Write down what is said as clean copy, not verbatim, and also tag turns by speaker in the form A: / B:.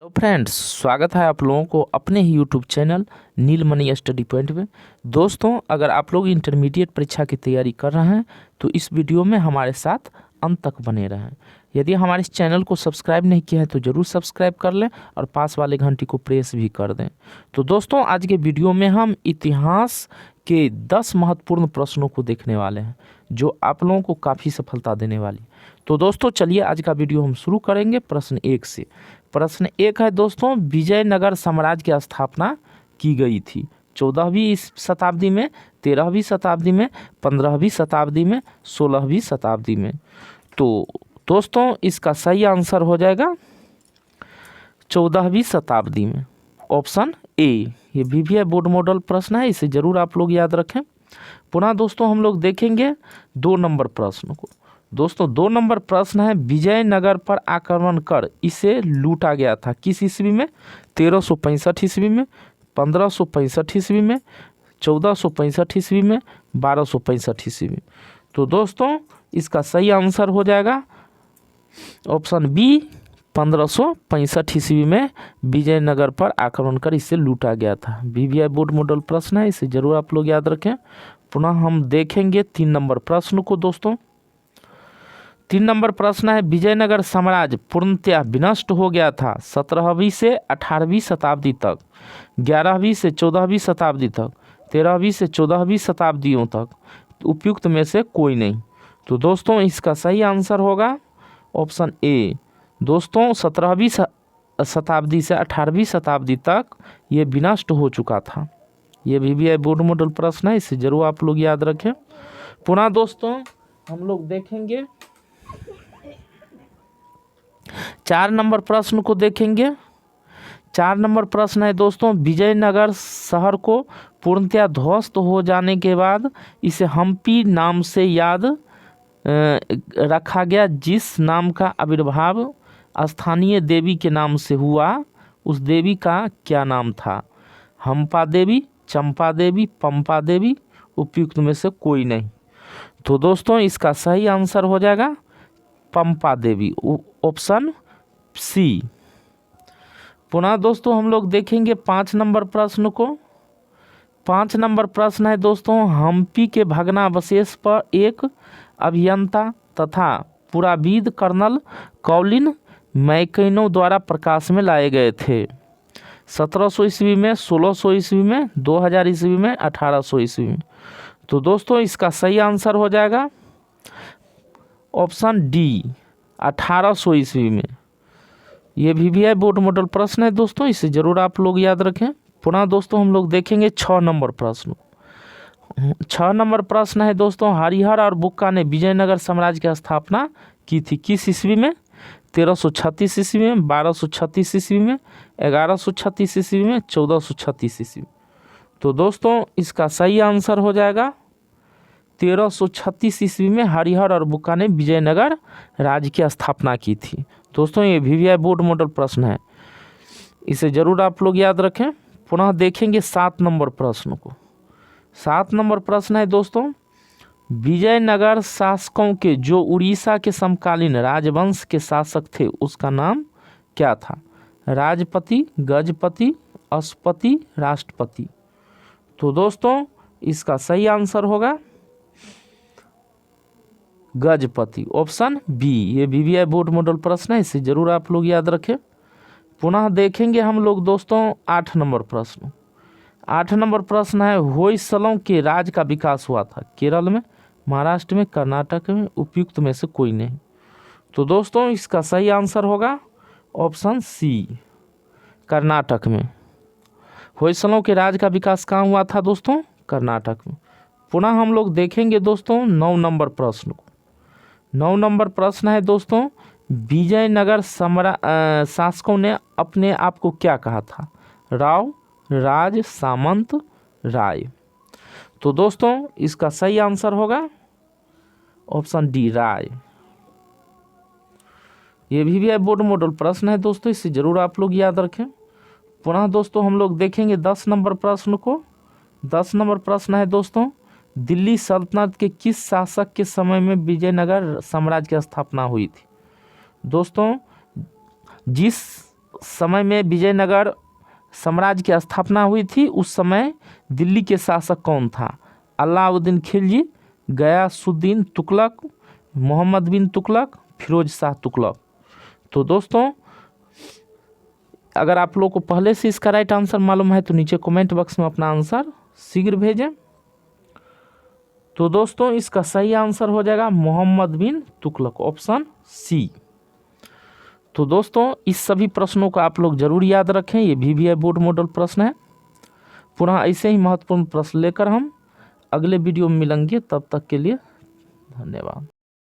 A: तो फ्रेंड्स, स्वागत है आप लोगों को अपने ही यूट्यूब चैनल नीलमणि स्टडी पॉइंट में। दोस्तों, अगर आप लोग इंटरमीडिएट परीक्षा की तैयारी कर रहे हैं तो इस वीडियो में हमारे साथ अंत तक बने रहें। यदि हमारे इस चैनल को सब्सक्राइब नहीं किया है तो ज़रूर सब्सक्राइब कर लें और पास वाले घंटी को प्रेस भी कर दें। तो दोस्तों, आज के वीडियो में हम इतिहास के 10 महत्वपूर्ण प्रश्नों को देखने वाले हैं जो आप लोगों को काफ़ी सफलता देने वाली। तो दोस्तों, चलिए आज का वीडियो हम शुरू करेंगे प्रश्न 1 से। प्रश्न 1 है दोस्तों, विजयनगर साम्राज्य की स्थापना की गई थी 14वीं शताब्दी में, 13वीं शताब्दी में, 15वीं शताब्दी में, 16वीं शताब्दी में। तो दोस्तों, इसका सही आंसर हो जाएगा 14वीं शताब्दी में, ऑप्शन ए। ये VVI बोर्ड मॉडल प्रश्न है, इसे जरूर आप लोग याद रखें। पुनः दोस्तों हम लोग देखेंगे 2 नंबर प्रश्न को। दोस्तों 2 नंबर प्रश्न है, विजयनगर पर आक्रमण कर इसे लूटा गया था किस ईस्वी में? 1365 ईस्वी में, 1565 ईस्वी में, 1465 ईस्वी में, 1265 ईस्वी में। तो दोस्तों इसका सही आंसर हो जाएगा ऑप्शन बी, 1565 ईस्वी में विजयनगर पर आक्रमण कर इसे लूटा गया था। VVI बोर्ड मॉडल प्रश्न है, इसे जरूर आप लोग याद रखें। पुनः हम देखेंगे 3 नंबर प्रश्न को। दोस्तों 3 नंबर प्रश्न है, विजयनगर साम्राज्य पूर्णतः विनष्ट हो गया था 17वीं से 18वीं शताब्दी तक, 11वीं से 14वीं शताब्दी तक, 13वीं से 14वीं शताब्दियों तक, उपयुक्त में से कोई नहीं। तो दोस्तों इसका सही आंसर होगा ऑप्शन ए। दोस्तों 17वीं शताब्दी से 18वीं शताब्दी तक ये विनष्ट हो चुका था। ये VVI बोर्ड मॉडल प्रश्न है, इसे जरूर आप लोग याद रखें। पुनः दोस्तों हम लोग देखेंगे 4 नंबर प्रश्न को देखेंगे। 4 नंबर प्रश्न है दोस्तों, विजयनगर शहर को पूर्णतः ध्वस्त हो जाने के बाद इसे हम्पी नाम से याद रखा गया, जिस नाम का आविर्भाव स्थानीय देवी के नाम से हुआ, उस देवी का क्या नाम था? हम्पा देवी, चंपा देवी, पंपा देवी, उपयुक्त में से कोई नहीं। तो दोस्तों इसका सही आंसर हो जाएगा पंपा देवी, ऑप्शन सी। पुनः दोस्तों हम लोग देखेंगे 5 नंबर प्रश्न को। 5 नंबर प्रश्न है दोस्तों, हम्पी के भग्नावशेष पर एक अभियंता तथा पुराविद कर्नल कॉलिन मैकेनो द्वारा प्रकाश में लाए गए थे 1700 ईस्वी में, 1600 ईस्वी में, 2000 ईस्वी में, 1800 ईस्वी में। तो दोस्तों इसका सही आंसर हो जाएगा ऑप्शन डी, 1800 ईस्वी में। ये VVI बोर्ड मॉडल प्रश्न है दोस्तों, इसे जरूर आप लोग याद रखें। पुनः दोस्तों हम लोग देखेंगे 6 नंबर प्रश्न। 6 नंबर प्रश्न है दोस्तों, हरिहर और बुक्का ने विजयनगर साम्राज्य की स्थापना की थी किस ईस्वी में? 1336 ईस्वी में, 1236 ईस्वी में, 1136 ईस्वी में, 1436 ईस्वी में। तो दोस्तों इसका सही आंसर हो जाएगा 1336 ईस्वी में हरिहर और बुक्का ने विजयनगर राज्य की स्थापना की थी। दोस्तों ये VVI बोर्ड मॉडल प्रश्न है, इसे जरूर आप लोग याद रखें। पुनः देखेंगे 7 नंबर प्रश्न को। 7 नंबर प्रश्न है दोस्तों, विजयनगर शासकों के जो उड़ीसा के समकालीन राजवंश के शासक थे उसका नाम क्या था? राजपति, गजपति, अश्वपति, राष्ट्रपति। तो दोस्तों इसका सही आंसर होगा गजपति, ऑप्शन बी। ये VVI बोर्ड मॉडल प्रश्न है, इसे जरूर आप लोग याद रखें। पुनः देखेंगे हम लोग दोस्तों 8 नंबर प्रश्न। 8 नंबर प्रश्न है, होयसलों के राज का विकास हुआ था केरल में, महाराष्ट्र में, कर्नाटक में, उपयुक्त में से कोई नहीं। तो दोस्तों इसका सही आंसर होगा ऑप्शन सी, कर्नाटक में। होयसलों के राज का विकास कहाँ हुआ था दोस्तों? कर्नाटक में। पुनः हम लोग देखेंगे दोस्तों 9 नंबर प्रश्न को। 9 नंबर प्रश्न है दोस्तों, विजयनगर शासकों ने अपने आप को क्या कहा था? राव, राज, सामंत, राय। तो दोस्तों इसका सही आंसर होगा ऑप्शन डी, राय। ये VVI बोर्ड मॉडल प्रश्न है दोस्तों, इसे जरूर आप लोग याद रखें। पुनः दोस्तों हम लोग देखेंगे 10 नंबर प्रश्न को। 10 नंबर प्रश्न है दोस्तों, दिल्ली सल्तनत के किस शासक के समय में विजयनगर साम्राज्य की स्थापना हुई थी? दोस्तों जिस समय में विजयनगर साम्राज्य की स्थापना हुई थी, उस समय दिल्ली के शासक कौन था? अलाउद्दीन खिलजी, गयासुद्दीन तुगलक, मोहम्मद बिन तुगलक, फिरोज शाह तुगलक। तो दोस्तों अगर आप लोग को पहले से इसका राइट आंसर मालूम है तो नीचे कमेंट बॉक्स में अपना आंसर शीघ्र भेजें। तो दोस्तों इसका सही आंसर हो जाएगा मोहम्मद बिन तुगलक, ऑप्शन सी। तो दोस्तों इस सभी प्रश्नों को आप लोग जरूर याद रखें, ये VVI बोर्ड मॉडल प्रश्न है। पुनः ऐसे ही महत्वपूर्ण प्रश्न लेकर हम अगले वीडियो में मिलेंगे, तब तक के लिए धन्यवाद।